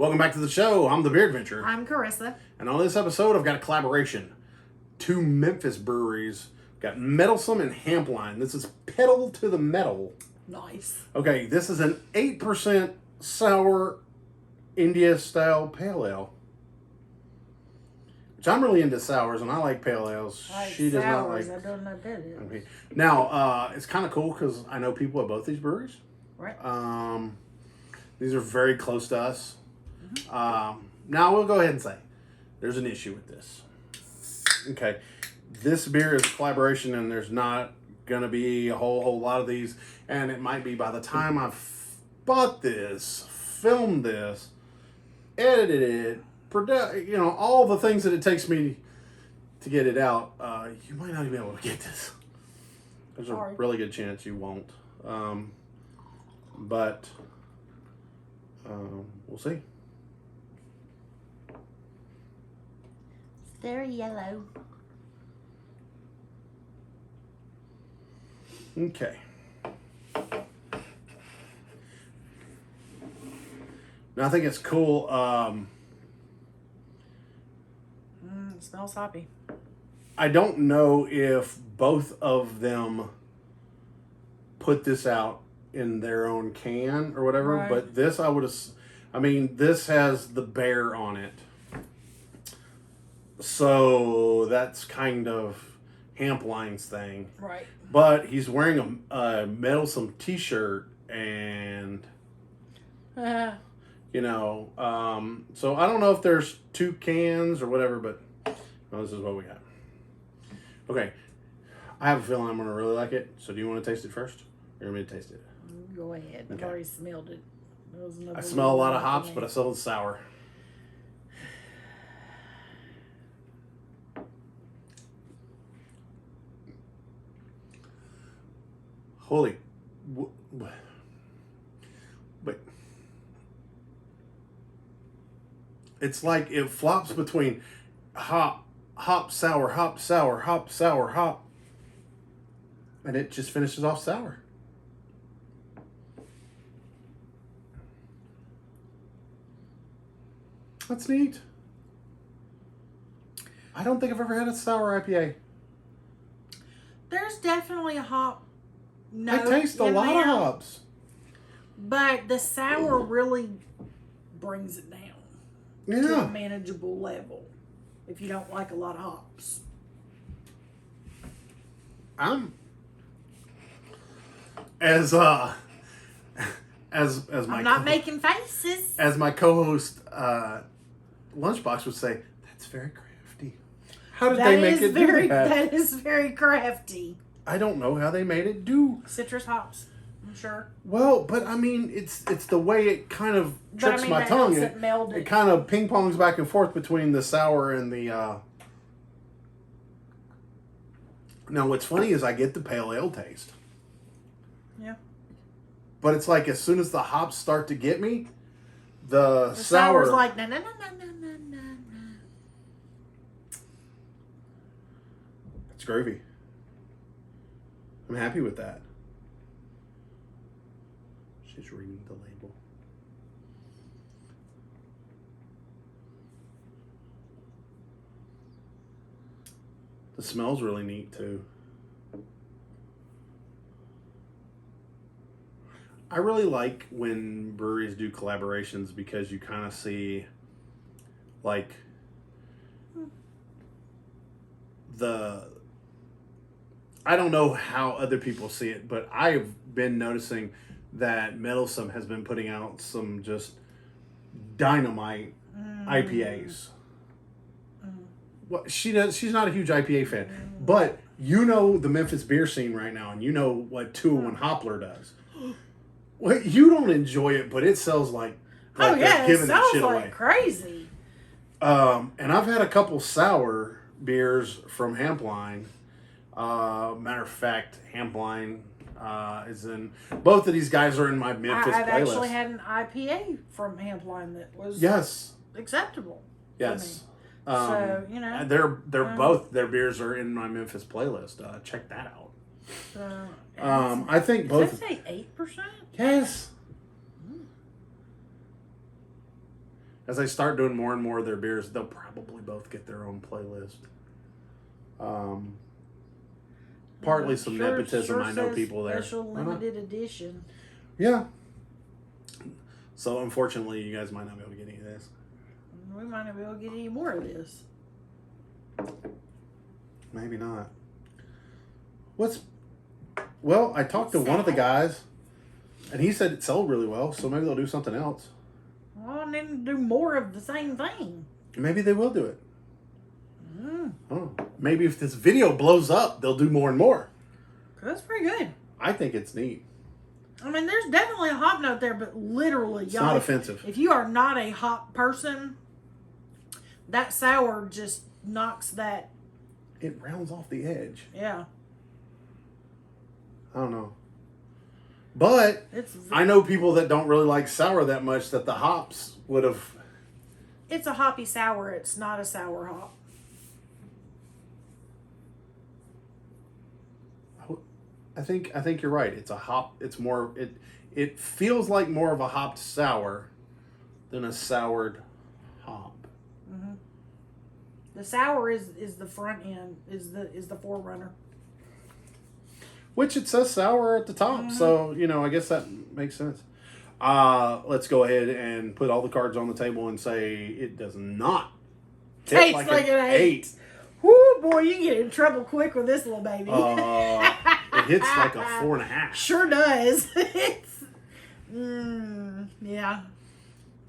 Welcome back to the show. I'm the Beer Adventure. I'm Carissa. And on this episode, I've got a collaboration. Two Memphis breweries. Got Meddlesome and Hampline. This is Pedal to the Meddle. Nice. Okay, this is an 8% sour India-style pale ale. Which I'm really into sours, and I like pale ales. She does not like. I don't know what that is. Okay. Now, it's kind of cool because I know people at both these breweries. Right. These are very close to us. Mm-hmm. Now, we'll go ahead and say there's an issue with this. Okay. This beer is a collaboration, and there's not going to be a whole lot of these. And it might be by the time I've bought this, filmed this, edited it, all the things that it takes me to get it out, you might not even be able to get this. There's a really good chance you won't. But we'll see. It's very yellow. Okay. Now I think it's cool. It smells hoppy. I don't know if both of them put this out in their own can or whatever, right. But this this has the bear on it. So that's kind of Hampline's thing. Right. But he's wearing a Meddlesome t-shirt and... so I don't know if there's two cans or whatever, but this is what we got. Okay. I have a feeling I'm going to really like it. So do you want to taste it first? Or you want me to taste it? Go ahead. Okay. I've already smelled it. I smell a lot of hops, but I smell the sour. Holy... But it's like it flops between hop, sour, hop, sour, hop, sour, hop. And it just finishes off sour. That's neat. I don't think I've ever had a sour IPA. There's definitely a hop note. I taste a lot of hops. But the sour really brings it down to a manageable level if you don't like a lot of hops. I'm not making faces. As my co-host Lunchbox would say, that's very crafty. How did they make it do that? That is very crafty. I don't know how they made it do. Citrus hops, I'm sure. Well, but I mean, it's the way it kind of tricks my tongue. It kind of ping pongs back and forth between the sour and the. Now, what's funny is I get the pale ale taste. Yeah. But it's like as soon as the hops start to get me, the sour. Sour's like na na na na na na na. It's groovy. I'm happy with that. She's reading the label. The smell's really neat too. I really like when breweries do collaborations because you kind of see like I don't know how other people see it, but I've been noticing that Meddlesome has been putting out some just dynamite IPAs. Well, she's not a huge IPA fan, but you know the Memphis beer scene right now, and you know what 201 Hoppler does. Well, you don't enjoy it, but it sells like they're giving that shit away. Crazy. And I've had a couple sour beers from Hampline. Matter of fact, Hampline is in... Both of these guys are in my Memphis playlist. I've actually had an IPA from Hampline that was acceptable. Yes. So, They're both... Their beers are in my Memphis playlist. Check that out. I think both... Did I say 8%? Yes. as I start doing more and more of their beers, they'll probably both get their own playlist. Partly some nepotism. I know people there. Special limited edition. Yeah. So unfortunately, you guys might not be able to get any of this. We might not be able to get any more of this. Maybe not. Well, I talked to one of the guys, and he said it sold really well, so maybe they'll do something else. Well, and then do more of the same thing. Maybe they will do it. Oh, maybe if this video blows up, they'll do more and more. That's pretty good. I think it's neat. I mean, there's definitely a hop note there, but literally, It's not offensive. If you are not a hop person, that sour just knocks that. It rounds off the edge. Yeah. I don't know. But I know people that don't really like sour that much that the hops would have. It's a hoppy sour. It's not a sour hop. I think you're right. It's a hop. It's more. It feels like more of a hopped sour than a soured hop. Mm-hmm. The sour is the front end. Is the forerunner. Which it says sour at the top, so I guess that makes sense. Let's go ahead and put all the cards on the table and say it does not taste like an 8. Whoo, boy, you get in trouble quick with this little baby. It hits like a 4.5. Sure does. It's, yeah.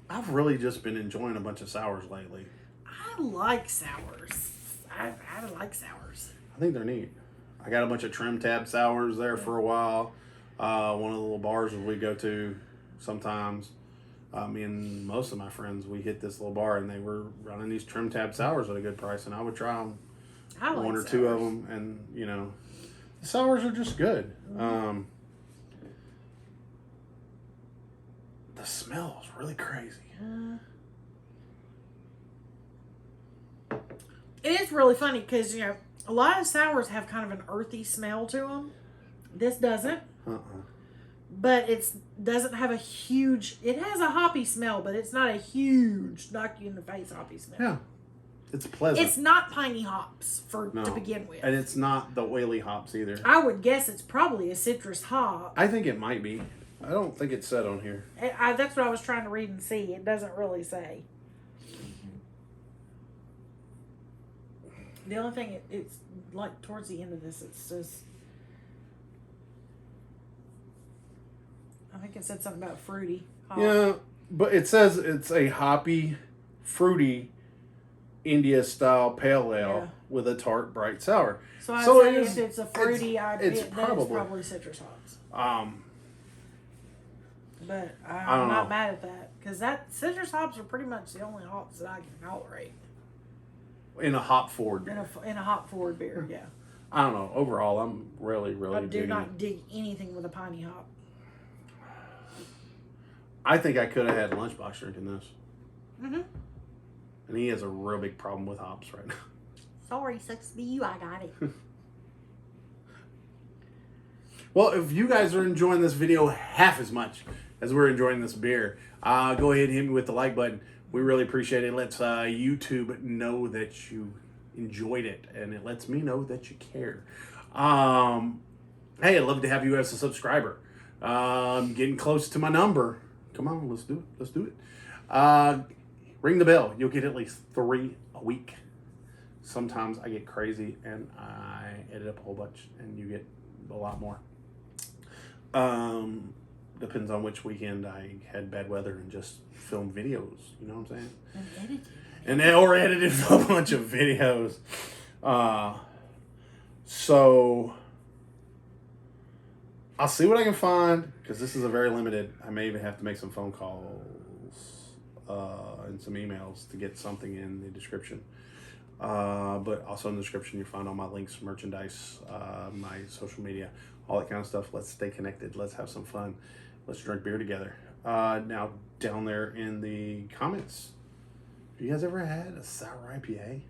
I've really just been enjoying a bunch of sours lately. I like sours. I like sours. I think they're neat. I got a bunch of trim tab sours there for a while. One of the little bars that we go to sometimes. Me and most of my friends, we hit this little bar and they were running these trim tab sours at a good price, and I would try them. I like one or sours. two of them, and the sours are just good. The smell is really crazy. It is really funny because a lot of sours have kind of an earthy smell to them. This doesn't. But it doesn't have a huge. It has a hoppy smell, but it's not a huge knock you in the face hoppy smell. Yeah, it's pleasant. It's not piney hops to begin with, and it's not the oily hops either. I would guess it's probably a citrus hop. I think it might be. I don't think it's said on here. That's what I was trying to read and see. It doesn't really say. The only thing it's like towards the end of this, it says. I think it said something about fruity hop. Yeah, but it says it's a hoppy, fruity, India-style pale ale with a tart, bright sour. So I'd say if it's a fruity, it's probably citrus hops. But I'm not mad at that because that citrus hops are pretty much the only hops that I can tolerate. In a hop forward beer. In a hop forward beer, yeah. I don't know. Overall, I'm really I do not dig anything with a piney hop. I think I could have had Lunchbox drinking this. Mm-hmm. And he has a real big problem with hops right now. Sorry, sucks to be you. I got it. Well, if you guys are enjoying this video half as much as we're enjoying this beer, go ahead and hit me with the like button. We really appreciate it. It lets YouTube know that you enjoyed it, and it lets me know that you care. Hey, I'd love to have you as a subscriber. I'm getting close to my number. Come on, let's do it. Let's do it. Ring the bell. You'll get at least 3 a week. Sometimes I get crazy and I edit up a whole bunch, and you get a lot more. Depends on which weekend I had bad weather and just filmed videos. You know what I'm saying? And edited a bunch of videos. So I'll see what I can find, because this is a very limited. I may even have to make some phone calls and some emails to get something in the description. But also in the description, you'll find all my links, merchandise, my social media, all that kind of stuff. Let's stay connected. Let's have some fun. Let's drink beer together. Now, down there in the comments, have you guys ever had a sour IPA?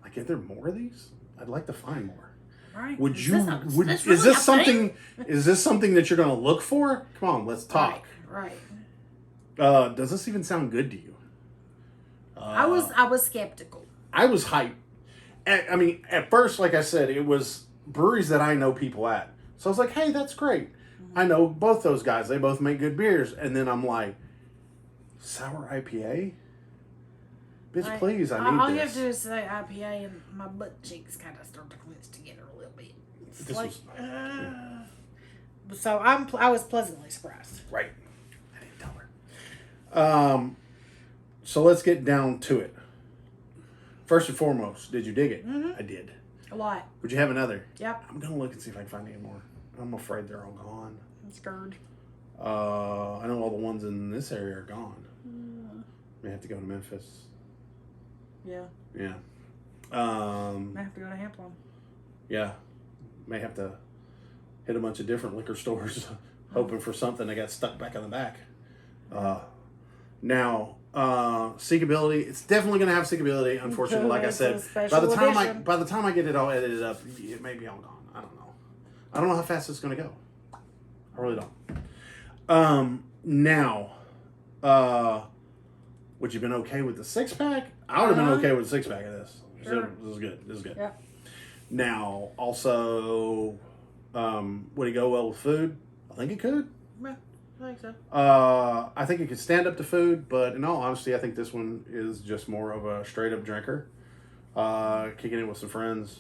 Like, are there more of these? I'd like to find more. Right. Would you? Is this something that you're going to look for? Come on, let's talk. Right. Does this even sound good to you? I was skeptical. I was hyped. I mean, at first, like I said, it was breweries that I know people at. So I was like, hey, that's great. Mm-hmm. I know both those guys. They both make good beers. And then I'm like, sour IPA? Bitch, please, I need all this. you have to do is say IPA and my butt cheeks kind of start to clench together a little bit. It's like, so I was pleasantly surprised. Right. I didn't tell her. So let's get down to it. First and foremost, did you dig it? Mm-hmm. I did. A lot. Would you have another? Yep. I'm going to look and see if I can find any more. I'm afraid they're all gone. I'm scared. I know all the ones in this area are gone. May have to go to Memphis. Yeah. Yeah. May have to go to Hampline. Yeah. May have to hit a bunch of different liquor stores hoping for something that got stuck back on the back. Now, seekability, it's definitely going to have seability. Unfortunately, like I said, by the time I get it all edited up, it may be all gone. I don't know. I don't know how fast it's going to go. I really don't. Now, would you have been okay with the 6-pack? I would have been okay with the 6-pack of this. Sure. This is good. This is good. Yeah. Now, also, would it go well with food? I think it could. Yeah, I think so. I think it could stand up to food, but in all honesty, I think this one is just more of a straight up drinker, kicking it with some friends.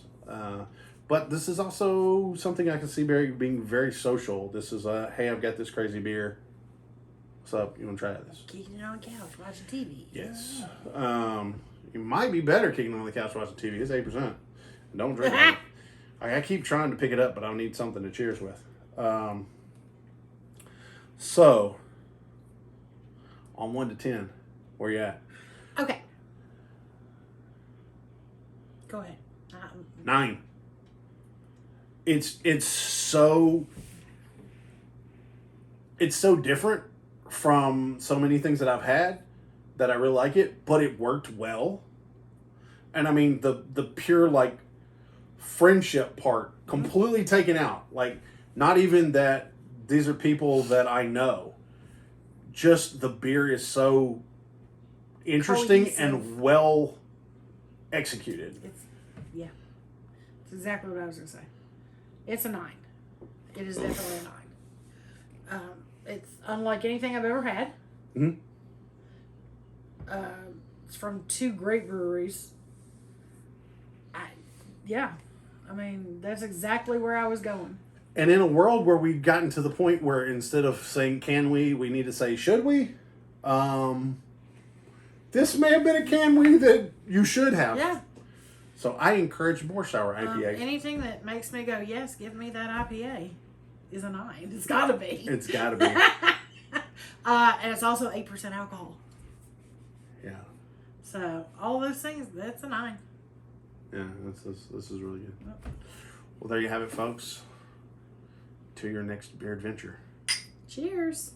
But this is also something I can see being very social. This is hey, I've got this crazy beer. What's up? You want to try this? Kicking it on the couch, watching TV. Yes. You might be better kicking on the couch watching TV. It's 8%. Don't drink it. I keep trying to pick it up, but I need something to cheers with. So, on 1 to 10, where you at? Okay. Go ahead. 9. It's so different from so many things that I've had that I really like it, but it worked well. And I mean the pure like friendship part completely taken out. Like not even that these are people that I know. Just the beer is so interesting and well executed. It's exactly what I was going to say. It's a 9. It is definitely a 9. It's unlike anything I've ever had. Mm-hmm. It's from 2 great breweries. I mean, that's exactly where I was going. And in a world where we've gotten to the point where instead of saying can we need to say should we? This may have been a can we that you should have. Yeah. So I encourage more sour IPA. Anything that makes me go, yes, give me that IPA is a 9. It's got to be. It's got to be. And it's also 8% alcohol. Yeah. So all those things, that's a 9. Yeah, this is really good. Yep. Well, there you have it, folks. To your next beer adventure. Cheers.